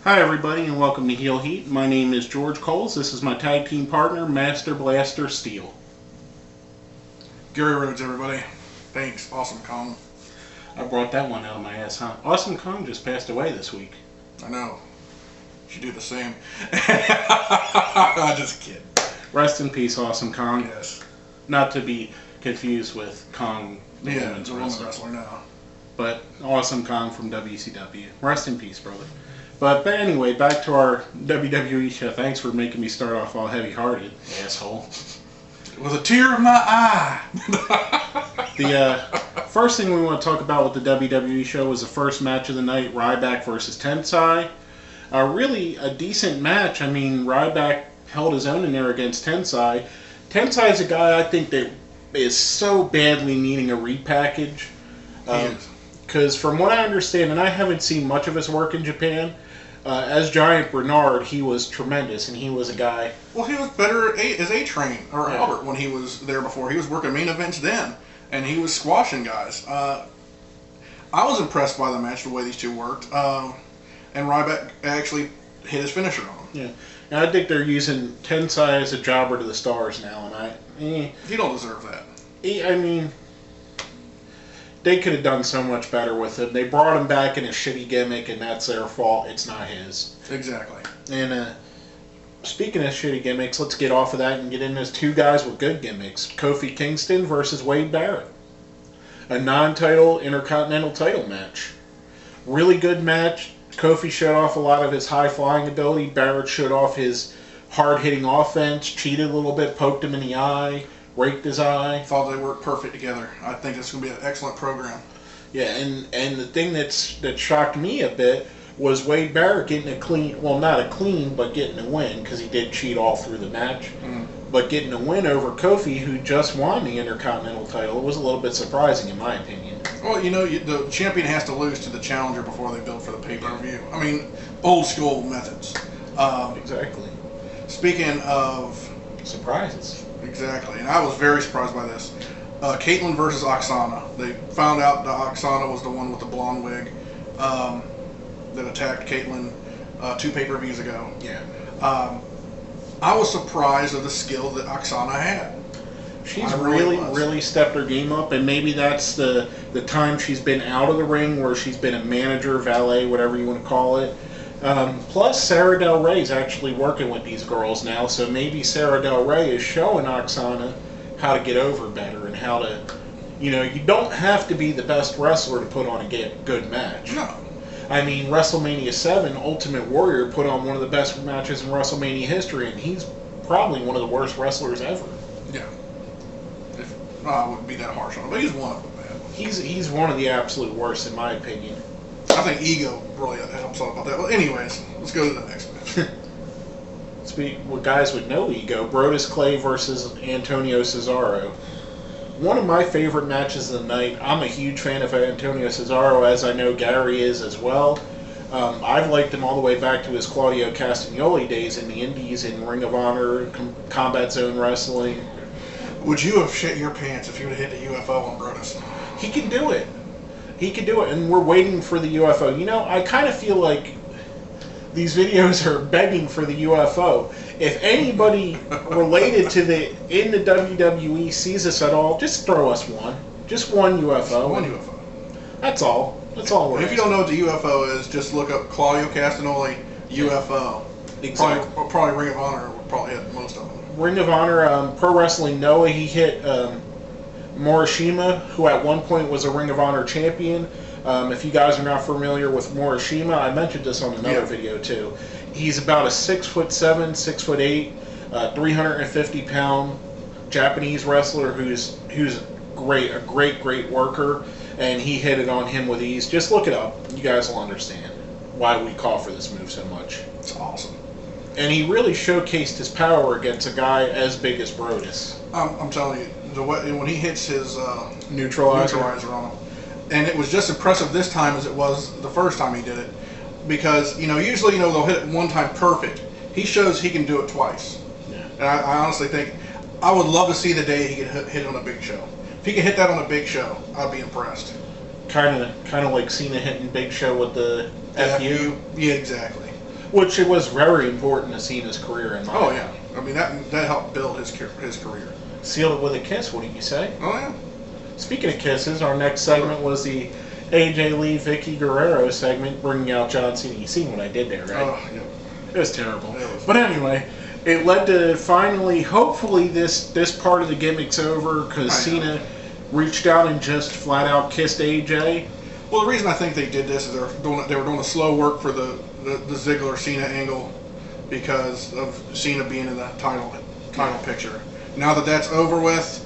Hi everybody and welcome to Heel Heat. My name is George Coles. This is my tag team partner, Master Blaster Steel. Gary Rhodes, everybody. Thanks, Awesome Kong. I brought that one out of my ass, huh? Awesome Kong just passed away this week. I know. You should do the same. I just kid. Rest in peace, Awesome Kong. Yes. Not to be confused with Kong, the Yeah, women's the woman wrestler. wrestler now. But Awesome Kong from WCW. Rest in peace, brother. But anyway, back to our WWE show. Thanks for making me start off all heavy-hearted, asshole. It was a tear of my eye. The first thing we want to talk about with the WWE show was the first match of the night, Ryback versus Tensai. Really a decent match. I mean, Ryback held his own in there against Tensai. Tensai is a guy I think that is so badly needing a repackage. Because from what I understand, and I haven't seen much of his work in Japan, as Giant Bernard, he was tremendous, and he was a guy. Well, he was better as A-Train, or Yeah. Albert, when he was there before. He was working main events then, and he was squashing guys. I was impressed by the match, the way these two worked. And Ryback actually hit his finisher on him. Yeah, and I think they're using Tensai as a jobber to the stars now, and He don't deserve that. I mean, they could have done so much better with him. They brought him back in a shitty gimmick, and that's their fault. It's not his. Exactly. And speaking of shitty gimmicks, let's get off of that and get into two guys with good gimmicks. Kofi Kingston versus Wade Barrett. A non-title Intercontinental title match. Really good match. Kofi showed off a lot of his high-flying ability. Barrett showed off his hard-hitting offense, cheated a little bit, poked him in the eye, raked his eye. Thought they worked perfect together. I think it's going to be an excellent program. Yeah, and the thing that shocked me a bit was Wade Barrett getting a clean, well, not a clean, but getting a win, because he did cheat all through the match. But getting a win over Kofi, who just won the Intercontinental title, was a little bit surprising in my opinion. Well, you know, the champion has to lose to the challenger before they build for the pay-per-view. I mean, old school methods. Exactly. Speaking of... Surprises. Exactly, and I was very surprised by this. Caitlyn versus Oksana. They found out that Oksana was the one with the blonde wig that attacked Caitlyn 2 pay-per-views ago. Yeah. I was surprised of the skill that Oksana had. She's really stepped her game up, and maybe that's the time she's been out of the ring, where she's been a manager, valet, whatever you want to call it. Plus, Sarah Del Rey's actually working with these girls now, so maybe Sarah Del Rey is showing Oksana how to get over better and how to, you know, you don't have to be the best wrestler to put on a good match. No. I mean, WrestleMania 7, Ultimate Warrior put on one of the best matches in WrestleMania history, and he's probably one of the worst wrestlers ever. Yeah. I wouldn't be that harsh on him, but he's one of them, man. He's one of the absolute worst, in my opinion. I think ego really helps out about that. Well, anyways, let's go to the next match. Speak with guys with no ego, Brodus Clay versus Antonio Cesaro. One of my favorite matches of the night. I'm a huge fan of Antonio Cesaro, as I know Gary is as well. I've liked him all the way back to his Claudio Castagnoli days in the Indies, in Ring of Honor, Combat Zone Wrestling. Would you have shit your pants if you would have hit the UFO on Brodus? He can do it. He can do it, and we're waiting for the UFO. You know, I kind of feel like these videos are begging for the UFO. If anybody related to in the WWE sees us at all, just throw us one. Just one UFO. One UFO. That's all. That's all we're If you don't know what the UFO is, just look up Claudio Castagnoli UFO. Exactly. Probably Ring of Honor would probably hit most of them. Ring of Honor, Pro Wrestling Noah, he hit Morishima, who at one point was a Ring of Honor champion. If you guys are not familiar with Morishima, I mentioned this on another video too. He's about a 6'7", 6'8", 350-pound Japanese wrestler who's great, a great worker, and he hit it on him with ease. Just look it up. You guys will understand why we call for this move so much. It's awesome. And he really showcased his power against a guy as big as Brodus. I'm telling you, when he hits his neutralizer on him, and it was just impressive this time as it was the first time he did it, because usually they'll hit it one time perfect. He shows he can do it twice. Yeah. And I honestly think I would love to see the day he could hit on a big show. If he could hit that on a big show, I'd be impressed. Kind of like Cena hitting Big Show with the FU. Yeah, exactly. Which it was very important to Cena's career in my Oh opinion. yeah, I mean that helped build his career. Sealed it with a kiss, what do you say? Oh yeah. Speaking of kisses, our next segment was the AJ Lee, Vicky Guerrero segment, bringing out John Cena. You seen what I did there, right? Oh yeah. It was terrible. It was. But anyway, it led to finally, hopefully, this part of the gimmick's over because Cena reached out and just flat out kissed AJ. Well, the reason I think they did this is they were doing a slow work for the Ziggler Cena angle because of Cena being in the title picture. Now that that's over with,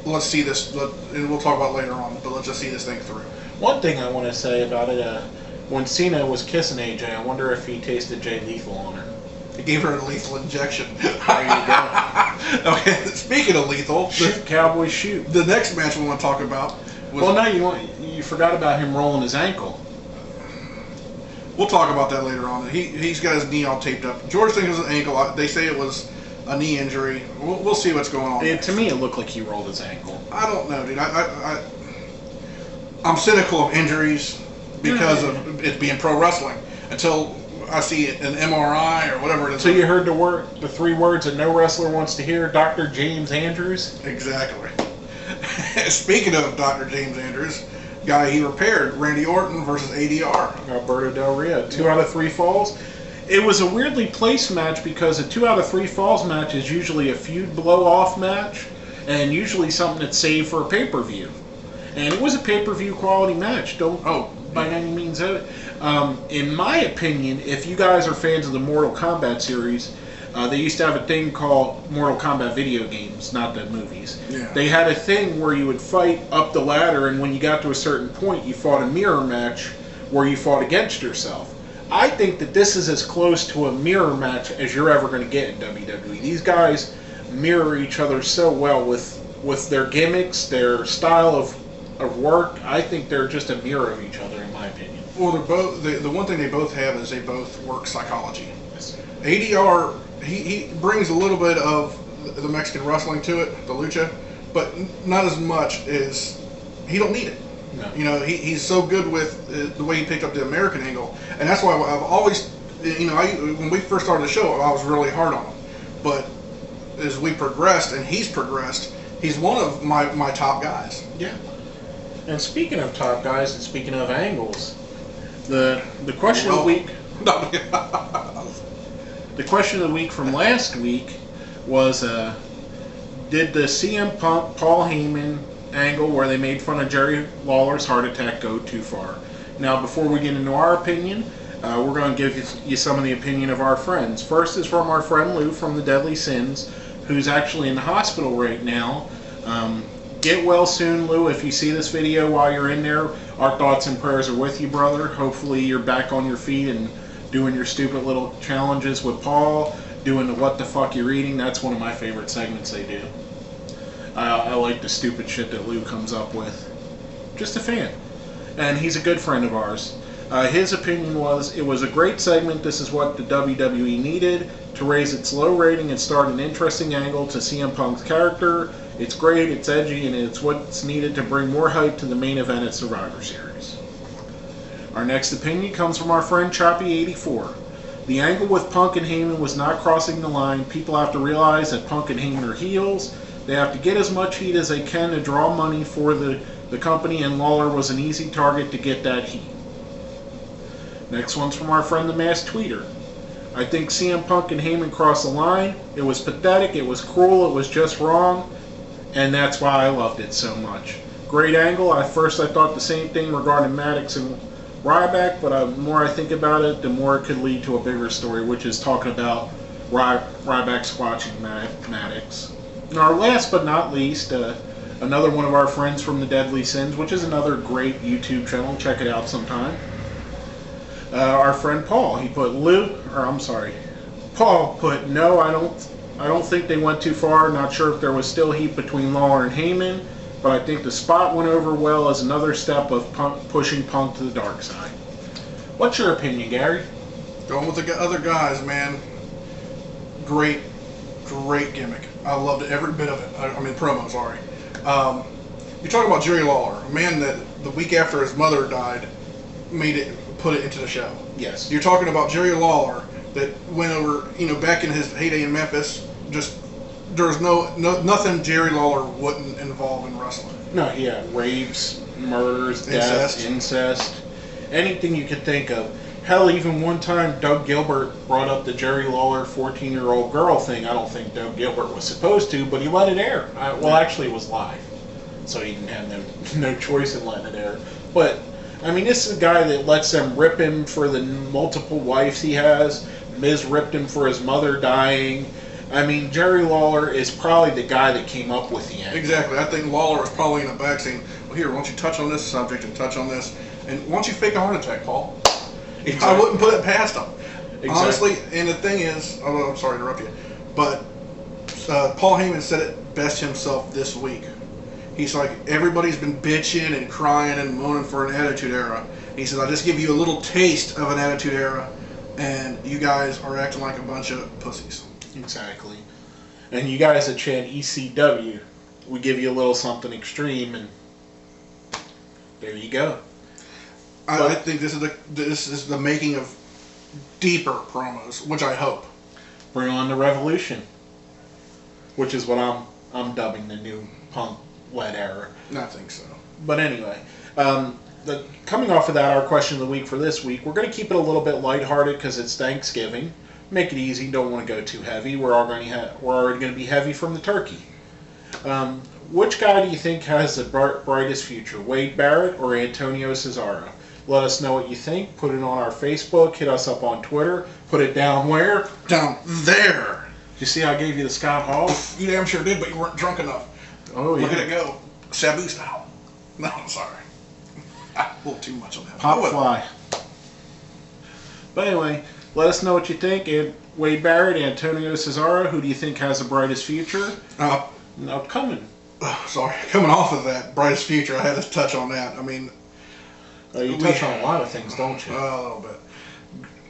let's see this, and we'll talk about it later on, but let's just see this thing through. One thing I want to say about it, when Cena was kissing AJ, I wonder if he tasted Jay Lethal on her. He gave her a lethal injection. There you go. Okay, speaking of lethal, Shoot, Cowboy, shoot. the next match we want to talk about was... Well, no, you forgot about him rolling his ankle. We'll talk about that later on. He's got his knee all taped up. George thinks it was an ankle. They say it was a knee injury. We'll see what's going on. To me, it looked like he rolled his ankle. I don't know, dude. I'm cynical of injuries because of it being pro wrestling until I see an MRI or whatever it is. So you heard the three words that no wrestler wants to hear, Dr. James Andrews? Exactly. Speaking of Dr. James Andrews, guy he repaired, Randy Orton versus ADR. Alberto Del Rio, 2 out of 3 falls. It was a weirdly placed match because a 2 out of 3 falls match is usually a feud blow-off match and usually something that's saved for a pay-per-view. And it was a pay-per-view quality match. Don't by any means of it. In my opinion, if you guys are fans of the Mortal Kombat series, they used to have a thing called Mortal Kombat video games, not the movies. Yeah. They had a thing where you would fight up the ladder, and when you got to a certain point, you fought a mirror match where you fought against yourself. I think that this is as close to a mirror match as you're ever going to get in WWE. These guys mirror each other so well with their gimmicks, their style of work. I think they're just a mirror of each other, in my opinion. Well, they're both. The one thing they both have is they both work psychology. ADR, he brings a little bit of the Mexican wrestling to it, the lucha, but not as much as he don't need it. No. You know, he's so good with the way he picked up the American angle, and that's why I've always, you know, when we first started the show, I was really hard on him, but as we progressed and he's progressed, he's one of my top guys. Yeah. And speaking of top guys and speaking of angles, the question of the week. The question of the week from last week was, did the CM Punk Paul Heyman angle where they made fun of Jerry Lawler's heart attack go too far? Now, before we get into our opinion, we're going to give you some of the opinion of our friends. First is from our friend Lou from the Deadly Sins, who's actually in the hospital right now. Get well soon, Lou. If you see this video while you're in there, our thoughts and prayers are with you, brother. Hopefully you're back on your feet and doing your stupid little challenges with Paul, doing the what the fuck you're eating. That's one of my favorite segments they do. I like the stupid shit that Lou comes up with. Just a fan. And he's a good friend of ours. His opinion was, it was a great segment. This is what the WWE needed to raise its low rating and start an interesting angle to CM Punk's character. It's great, it's edgy, and it's what's needed to bring more hype to the main event at Survivor Series. Our next opinion comes from our friend Choppy84. The angle with Punk and Heyman was not crossing the line. People have to realize that Punk and Heyman are heels. They have to get as much heat as they can to draw money for the company, and Lawler was an easy target to get that heat. Next one's from our friend the Masked Tweeter. I think CM Punk and Heyman crossed the line. It was pathetic, it was cruel, it was just wrong, and that's why I loved it so much. Great angle. At first I thought the same thing regarding Maddox and Ryback, but the more I think about it, the more it could lead to a bigger story, which is talking about Ryback squashing Maddox. And our last but not least, another one of our friends from the Deadly Sins, which is another great YouTube channel. Check it out sometime. Our friend Paul, he put Paul put, no, I don't think they went too far. Not sure if there was still heat between Lawler and Heyman, but I think the spot went over well as another step of pushing Punk to the dark side. What's your opinion, Gary? Going with the other guys, man. Great gimmick. I loved every bit of it. I mean, promo, sorry. You're talking about Jerry Lawler, a man that the week after his mother died put it into the show. Yes. You're talking about Jerry Lawler, that went over, back in his heyday in Memphis. Just there's nothing Jerry Lawler wouldn't involve in wrestling. No, he had rapes, murders, deaths, incest, anything you could think of. Hell, even one time Doug Gilbert brought up the Jerry Lawler 14-year-old girl thing. I don't think Doug Gilbert was supposed to, but he let it air. Actually, it was live, so he didn't have no choice in letting it air. But I mean, this is a guy that lets them rip him for the multiple wives he has. Miz ripped him for his mother dying. I mean, Jerry Lawler is probably the guy that came up with the end. Exactly. I think Lawler was probably in the back saying, well, here, why don't you touch on this subject and touch on this, and why don't you fake a heart attack, Paul? Exactly. I wouldn't put it past him. Exactly. Honestly, and the thing is, I'm sorry to interrupt you, but Paul Heyman said it best himself this week. He's like, everybody's been bitching and crying and moaning for an Attitude Era. He said, I'll just give you a little taste of an Attitude Era, and you guys are acting like a bunch of pussies. Exactly. And you guys that chant ECW, we give you a little something extreme, and there you go. I think this is the making of deeper promos, which I hope. Bring on the revolution, which is what I'm dubbing the new Punk-led era. I think so. But anyway, coming off of that, our question of the week for this week, we're going to keep it a little bit lighthearted because it's Thanksgiving. Make it easy. Don't want to go too heavy. We're already going to be heavy from the turkey. Which guy do you think has the brightest future, Wade Barrett or Antonio Cesaro? Let us know what you think. Put it on our Facebook. Hit us up on Twitter. Put it down where? Down there. Did you see how I gave you the Scott Hall? You damn sure did, but you weren't drunk enough. Oh, yeah. Look at it go. Sabu style. No, I'm sorry. A little too much on that. Pop fly. But anyway, let us know what you think. Wade Barrett, Antonio Cesaro, who do you think has the brightest future? Now coming. Sorry, coming off of that brightest future, I had to touch on that. I mean, you touch on a lot of things, don't you? A little bit.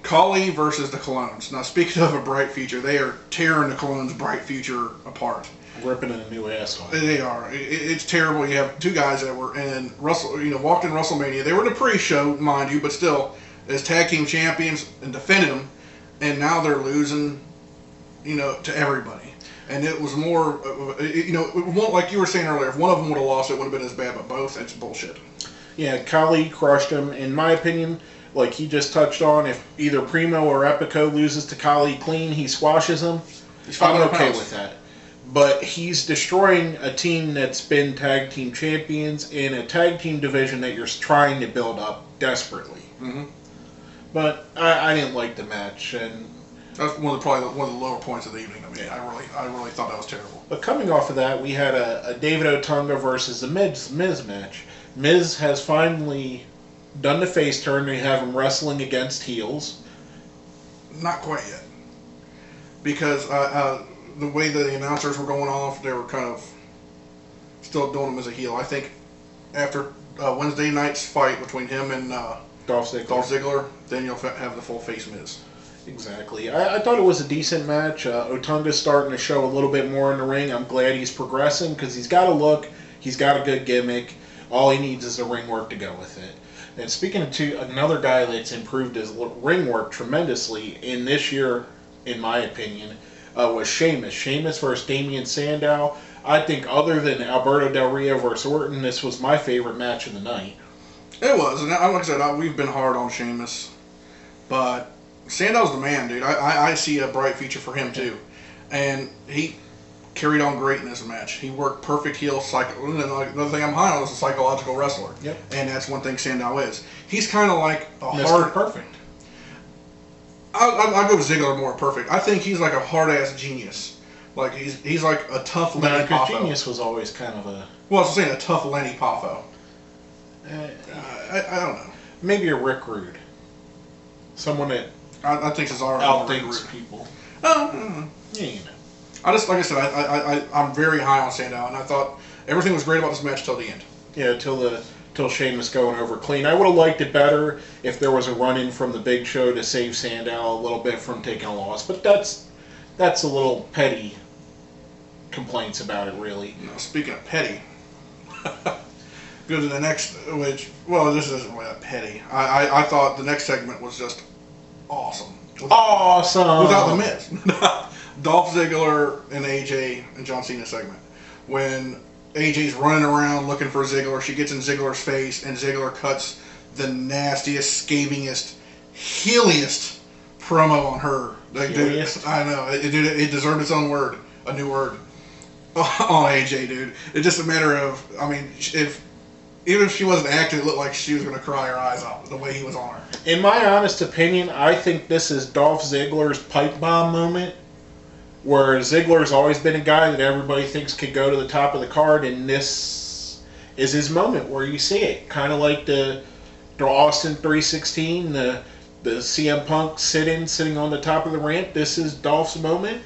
Khali versus the Colognes. Now, speaking of a bright future, they are tearing the Colognes' bright future apart. Ripping in a new asshole. They are. It's terrible. You have two guys that were in walked in WrestleMania. They were in a pre-show, mind you, but still, as tag team champions and defended them, and now they're losing, to everybody. And it was more, like you were saying earlier, if one of them would have lost, it would have been as bad, but both, it's bullshit. Yeah, Khali crushed him. In my opinion, like he just touched on, if either Primo or Epico loses to Khali clean, he squashes him. I'm okay with that. But he's destroying a team that's been tag team champions in a tag team division that you're trying to build up desperately. Mm-hmm. But I didn't like the match, and that's probably one of the lower points of the evening. I mean, I really thought that was terrible. But coming off of that, we had a David Otunga versus the Miz match. Miz has finally done the face turn. They have him wrestling against heels. Not quite yet, because the way that the announcers were going off, they were kind of still doing him as a heel. I think after Wednesday night's fight between him and Dolph Ziggler, then you'll have the full face Miz. Exactly. I thought it was a decent match. Otunga's starting to show a little bit more in the ring. I'm glad he's progressing because he's got a look. He's got a good gimmick. All he needs is the ring work to go with it. And speaking of another guy that's improved his ring work tremendously in this year, in my opinion, was Sheamus. Sheamus versus Damian Sandow. I think other than Alberto Del Rio versus Orton, this was my favorite match of the night. It was. And like I said, we've been hard on Sheamus. But Sandow's the man, dude. I see a bright future for him, too. And he carried on great in this match. He worked perfect heel. Another thing I'm high on is a psychological wrestler. Yep. And that's one thing Sandow is. He's kind of like a Mr. Perfect. I'll go with Ziggler more perfect. I think he's like a hard-ass genius. Like, he's like a tough Lenny Poffo. Genius was always kind of a... Well, I was saying a tough Lenny Poffo. I don't know. Maybe a Rick Rude. Someone that I think Cesaro outthinks people. Yeah, you know. Like I said, I'm very high on Sandow, and I thought everything was great about this match till the end. Yeah, till Sheamus going over clean. I would have liked it better if there was a run-in from the Big Show to save Sandow a little bit from taking a loss, but that's a little petty complaints about it, really. Now, speaking of petty, go to the next, this isn't really that petty. I thought the next segment was just awesome. Awesome. Without the Miz. Dolph Ziggler and AJ and John Cena segment. When AJ's running around looking for Ziggler, she gets in Ziggler's face, and Ziggler cuts the nastiest, scavingest, heeliest promo on her. Like, dude, I know. It deserved its own word. A new word. On AJ, dude. It's just a matter of, I mean, even if she wasn't acting, it looked like she was going to cry her eyes out the way he was on her. In my honest opinion, I think this is Dolph Ziggler's pipe bomb moment, where Ziggler's always been a guy that everybody thinks could go to the top of the card, and this is his moment where you see it. Kind of like the Austin 316, the CM Punk sitting on the top of the ramp. This is Dolph's moment.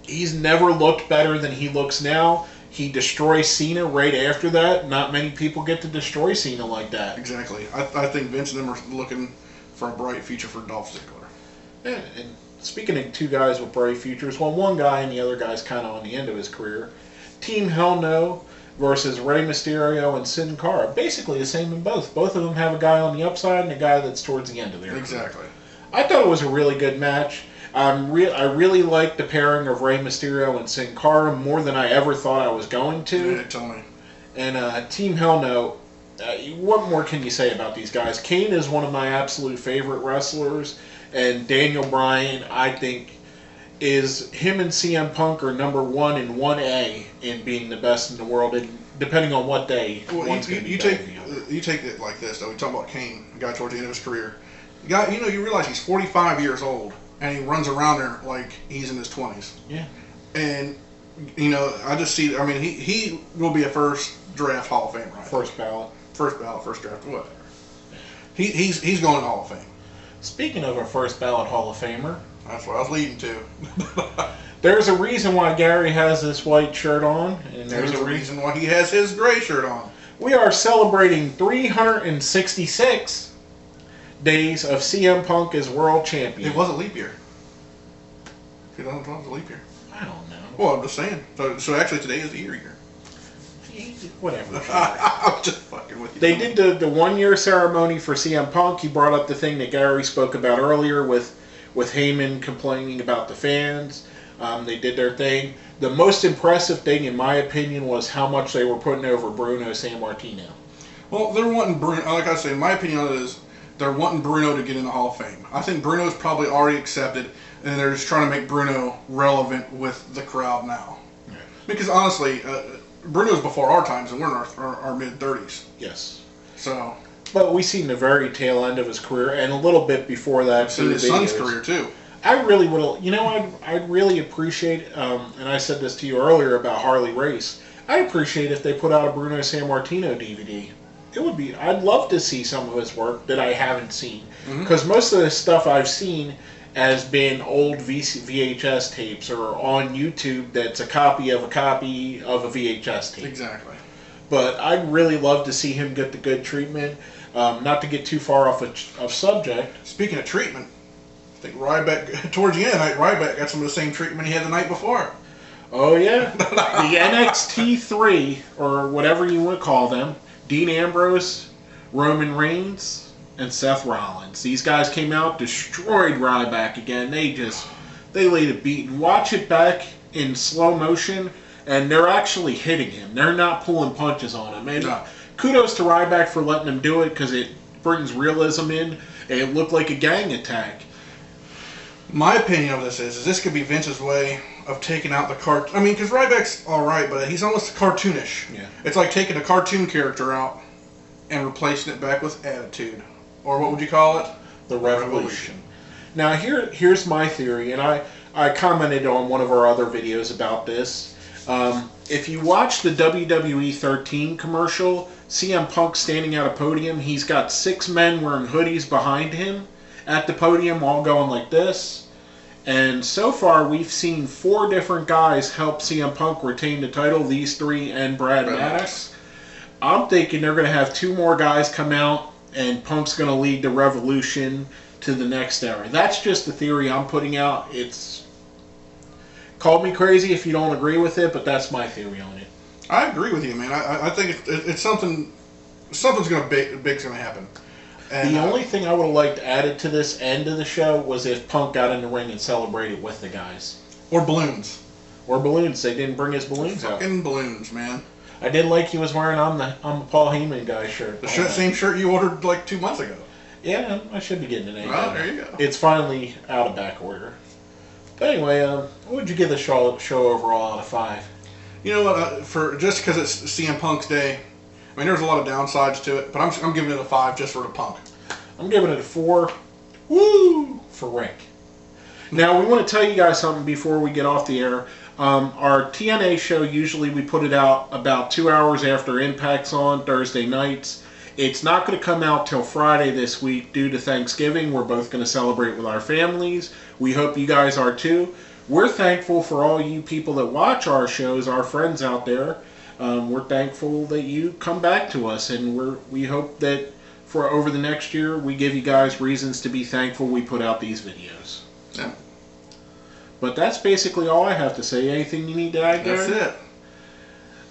He's never looked better than he looks now. He destroys Cena right after that. Not many people get to destroy Cena like that. Exactly. I think Vince and them are looking for a bright future for Dolph Ziggler. Yeah, and speaking of two guys with bright futures, well, one guy and the other guy's kind of on the end of his career. Team Hell No versus Rey Mysterio and Sin Cara. Basically the same in both. Both of them have a guy on the upside and a guy that's towards the end of their career. Exactly. I thought it was a really good match. I really liked the pairing of Rey Mysterio and Sin Cara more than I ever thought I was going to. Yeah, tell me. And Team Hell No, what more can you say about these guys? Kane is one of my absolute favorite wrestlers, and Daniel Bryan, I think, is him and CM Punk are number 1 and 1A in being the best in the world, and depending on what day. Well, you take it like this though. We talk about Kane, a guy towards the end of his career. The guy, you realize he's 45 years old. And he runs around there like he's in his 20s. Yeah. And, I just see, I mean, he will be a first draft Hall of Fame, right? First ballot, first draft, whatever. He's going to Hall of Fame. Speaking of a first ballot Hall of Famer. That's what I was leading to. There's a reason why Gary has this white shirt on. And there's a reason why he has his gray shirt on. We are celebrating 366 days of CM Punk as world champion. It was a leap year. 2012 was a leap year. I don't know. Well, I'm just saying. So actually today is the year. Whatever. I'm just fucking with you. They did the 1 year ceremony for CM Punk. He brought up the thing that Gary spoke about earlier with Heyman complaining about the fans. They did their thing. The most impressive thing, in my opinion, was how much they were putting over Bruno Sammartino. Well, they're wanting Bruno. Like I say, my opinion on it is they're wanting Bruno to get in the Hall of Fame. I think Bruno's probably already accepted, and they're just trying to make Bruno relevant with the crowd now. Yeah. Because honestly, Bruno's before our times, and we're in our mid-30s. Yes. So. But we've seen the very tail end of his career, and a little bit before that. Seen his son's career too. I really would. I'd really appreciate. And I said this to you earlier about Harley Race. I'd appreciate if they put out a Bruno Sammartino DVD. It would be. I'd love to see some of his work that I haven't seen, because most of the stuff I've seen has been old VHS tapes or on YouTube that's a copy of a VHS tape. Exactly. But I'd really love to see him get the good treatment. Not to get too far off subject. Speaking of treatment, I think Ryback, towards the end, Ryback got some of the same treatment he had the night before. Oh, yeah. The NXT3, or whatever you want to call them, Dean Ambrose, Roman Reigns, and Seth Rollins. These guys came out, destroyed Ryback again. They laid a beating. Watch it back in slow motion, and they're actually hitting him. They're not pulling punches on him. And kudos to Ryback for letting them do it, because it brings realism in, and it looked like a gang attack. My opinion of this is this could be Vince's way of taking out the cartoon. I mean, because Ryback's all right, but he's almost cartoonish. Yeah. It's like taking a cartoon character out and replacing it back with attitude. Or what would you call it? The Revolution. Now, here's my theory, and I commented on one of our other videos about this. If you watch the WWE 13 commercial, CM Punk standing at a podium, he's got 6 men wearing hoodies behind him at the podium, all going like this. And so far, we've seen 4 different guys help CM Punk retain the title, these 3 and Brad Maddox. I'm thinking they're going to have 2 more guys come out, and Punk's going to lead the Revolution to the next era. That's just the theory I'm putting out. Call me crazy if you don't agree with it, but that's my theory on it. I agree with you, man. I think it's something's going to happen. And, The only thing I would have liked added to this end of the show was if Punk got in the ring and celebrated with the guys. or balloons. Or balloons. They didn't bring his balloons out. Fucking balloons, man. I did like he was wearing on the Paul Heyman guy shirt. The same shirt you ordered like 2 months ago. Yeah, I should be getting it. Well, there you go. It's finally out of back order. But anyway, what would you give the show overall out of 5? You know what? For just because it's CM Punk's day, I mean, there's a lot of downsides to it, but I'm giving it a 5 just for the Punk. I'm giving it a 4. Woo! For Rick. Now, we want to tell you guys something before we get off the air. Our TNA show, usually we put it out about 2 hours after Impact's on, Thursday nights. It's not going to come out till Friday this week due to Thanksgiving. We're both going to celebrate with our families. We hope you guys are too. We're thankful for all you people that watch our shows, our friends out there. We're thankful that you come back to us, and we hope that for over the next year we give you guys reasons to be thankful we put out these videos. Yeah. But that's basically all I have to say. Anything you need to add, Gary? That's it.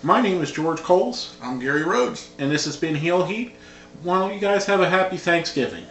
My name is George Coles. I'm Gary Rhodes. And this has been Heel Heat. Why don't you guys have a happy Thanksgiving?